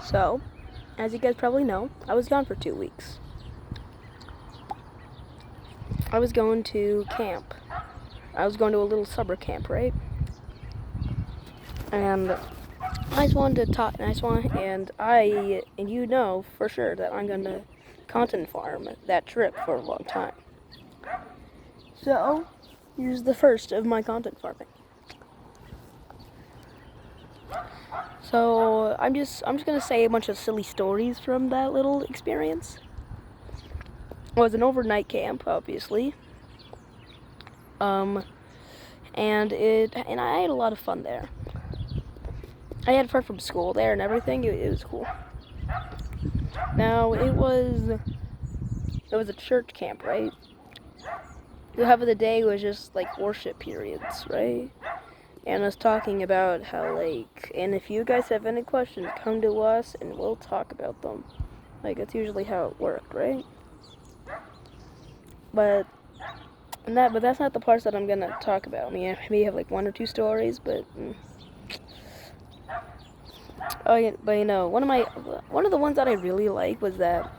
So, as you guys probably know, I was gone for 2 weeks. I was going to camp. I was going to a little summer camp, right? And I just wanted to talk, and you know for sure that I'm gonna content farm that trip for a long time. So, here's the first of my content farming. So I'm just gonna say a bunch of silly stories from that little experience. It was an overnight camp, obviously. And I had a lot of fun there. I had a friend from school there and everything. It was cool. Now it was a church camp, right? The half of the day was just like worship periods, right? And us talking about how and if you guys have any questions, come to us and we'll talk about them. That's usually how it worked, right? But that's not the parts that I'm gonna talk about. I mean, I may have 1 or 2 stories, but one of the ones that I really like was that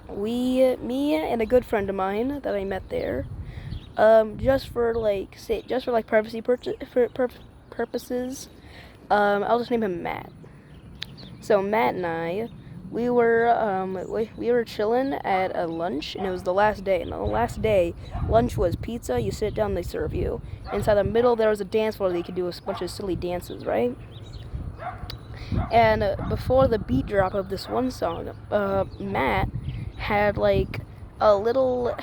me and a good friend of mine that I met there, just for privacy purposes, I'll just name him Matt. So Matt and I, we were chilling at a lunch, and it was the last day. And on the last day, lunch was pizza. You sit down, they serve you. Inside the middle, there was a dance floor that you could do a bunch of silly dances, right? And before the beat drop of this one song, Matt had a little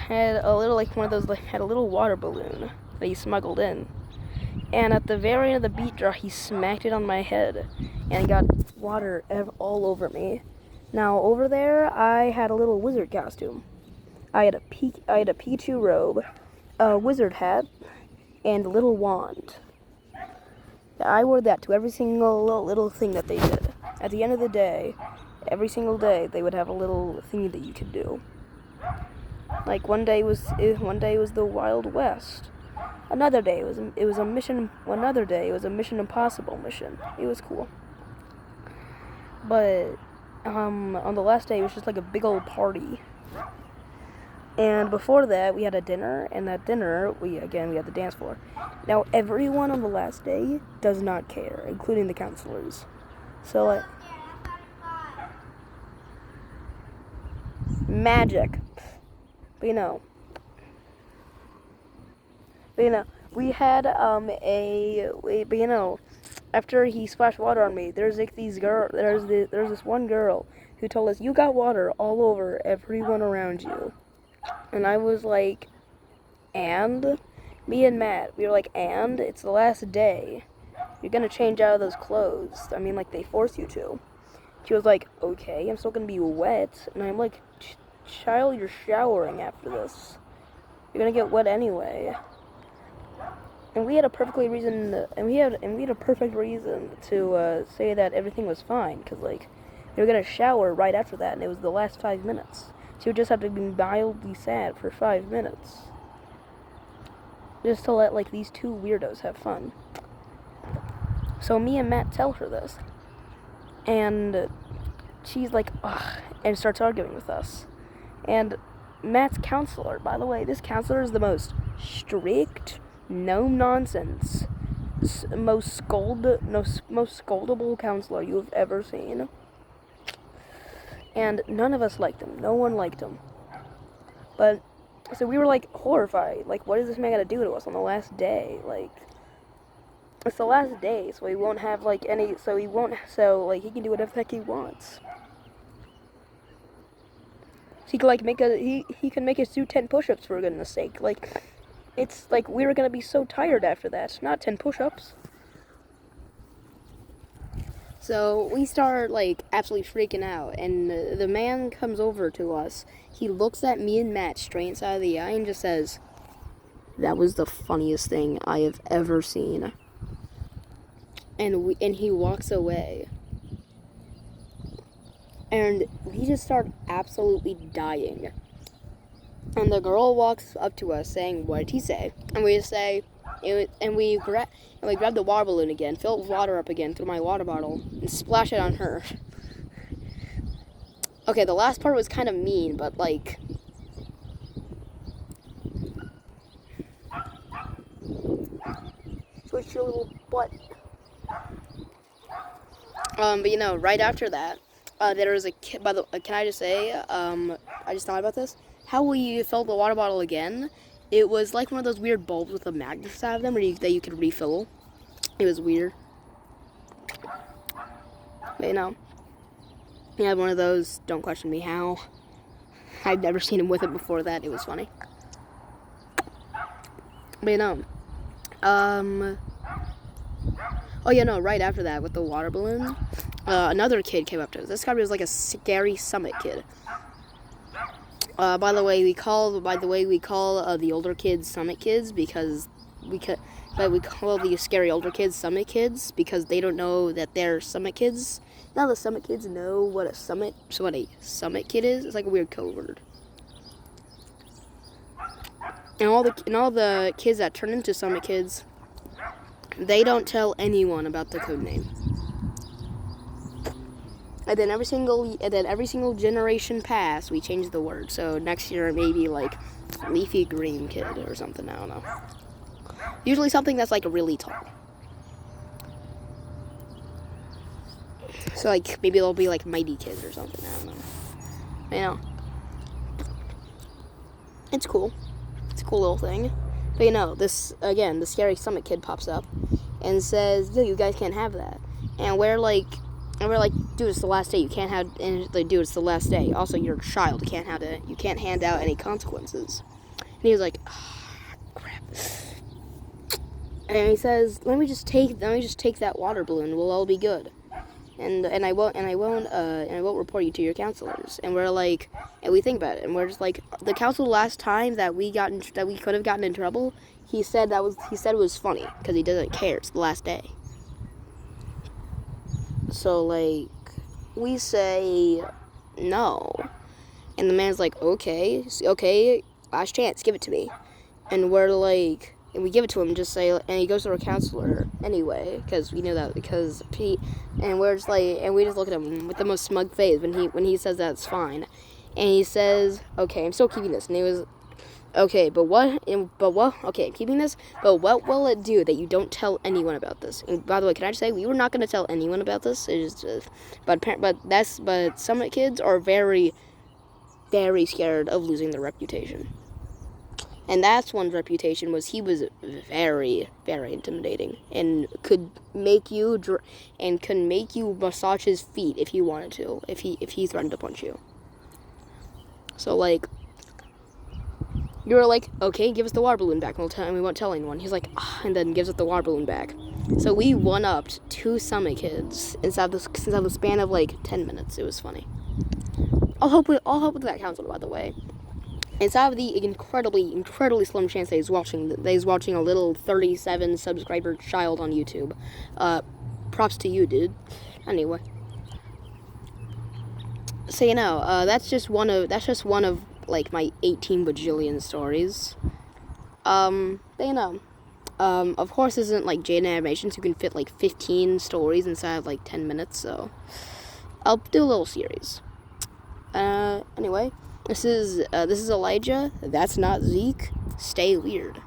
water balloon that he smuggled in. And at the very end of the beat drop, he smacked it on my head, and got water all over me. Now over there, I had a little wizard costume. I had a P2 robe, a wizard hat, and a little wand. I wore that to every single little thing that they did. At the end of the day, every single day, they would have a little thingy that you could do. One day was the Wild West. Another day it was a mission. Another day it was a Mission Impossible mission. It was cool. But on the last day it was just a big old party. And before that we had a dinner, and that dinner we had the dance floor. Now everyone on the last day does not care, including the counselors. So magic. But we had after he splashed water on me, there's this one girl who told us, "You got water all over everyone around you." And I was like, "And?" Me and Matt, we were like, "And? It's the last day. You're gonna change out of those clothes. I mean, they force you to." She was like, "Okay, I'm still gonna be wet." And I'm like, "Child, you're showering after this. You're gonna get wet anyway." And we had a perfect reason to say that everything was fine, because we were gonna shower right after that, and it was the last 5 minutes. So you just have to be mildly sad for 5 minutes, just to let these 2 weirdos have fun. So me and Matt tell her this, and she's like, "Ugh," and starts arguing with us. And Matt's counselor, by the way, this counselor is the most strict, no nonsense, most scoldable counselor you have ever seen. And none of us liked him. No one liked him. But so we were horrified. What is this man gonna do to us on the last day? It's the last day, so he won't have any. So he can do whatever the heck he wants. He could he can make us do 10 push-ups, for goodness sake. It's we were gonna be so tired after that. Not 10 push-ups. So we start absolutely freaking out, and the man comes over to us. He looks at me and Matt straight inside the eye and just says, "That was the funniest thing I have ever seen." And he walks away. And we just start absolutely dying. And the girl walks up to us saying, "What did he say?" And we just say, we grab the water balloon again, fill it with water up again through my water bottle, and splash it on her. Okay, the last part was kind of mean, but like... Switch your little butt. But you know, right after that, there was a kid, by the can I just say, I just thought about this. How will you fill the water bottle again? It was like one of those weird bulbs with a magnet inside of them that you could refill. It was weird. But you know, he had one of those, don't question me how. I'd never seen him with it before that, it was funny. But you know, oh yeah, no, right after that with the water balloon, another kid came up to us. This guy was like a scary summit kid. By the way, we call the older kids summit kids because we call the scary older kids summit kids because they don't know that they're summit kids. Now the summit kids know what a summit kid is. It's like a weird code word. And all the kids that turn into summit kids, they don't tell anyone about the code name. And then every single generation pass, we change the word. So next year maybe like leafy green kid or something. I don't know. Usually something that's like really tall. So like maybe it'll be like mighty kid or something. I don't know. You know, it's cool. It's a cool little thing. But you know, this again, the scary summit kid pops up and says, "Yo, you guys can't have that." And we're like, dude, it's the last day. You can't have. And like, dude, it's the last day. Also, you're a child. You can't have it. You can't hand out any consequences. And he was like, oh, crap. And he says, let me just take that water balloon. We'll all be good. And I won't report you to your counselors. And we're like, and we think about it, and we're just like, the council last time that we could have gotten in trouble, he said it was funny because he doesn't care. It's the last day. So like, we say no, and the man's like, okay, last chance, give it to me. And we're like, and we give it to him, just say, and he goes to our counselor anyway, because we know that, because Pete, and we're just like, and we just look at him with the most smug face when he says that's fine, and he says, okay, I'm still keeping this, and he was, okay, okay, I'm keeping this, but what will it do that you don't tell anyone about this? And by the way, can I just say, we were not going to tell anyone about this, it's just, but summit kids are very, very scared of losing their reputation. And that's one's reputation was he was very, very intimidating and could make you massage his feet if he wanted to, if he threatened to punch you. So like, you were like, okay, give us the water balloon back, and we won't tell anyone. He's like, and then gives us the water balloon back. So we one-upped 2 summit kids inside the span of like 10 minutes. It was funny. I'll help with that counselor, by the way. Inside of the incredibly slim chance that he's watching a little 37 subscriber child on YouTube. Props to you, dude. Anyway. So you know, that's just one of like my 18 bajillion stories. But you know, of course this isn't like Jaden Animations who can fit like 15 stories inside of like 10 minutes, so I'll do a little series. Anyway, this is Elijah. That's not Zeke. Stay weird.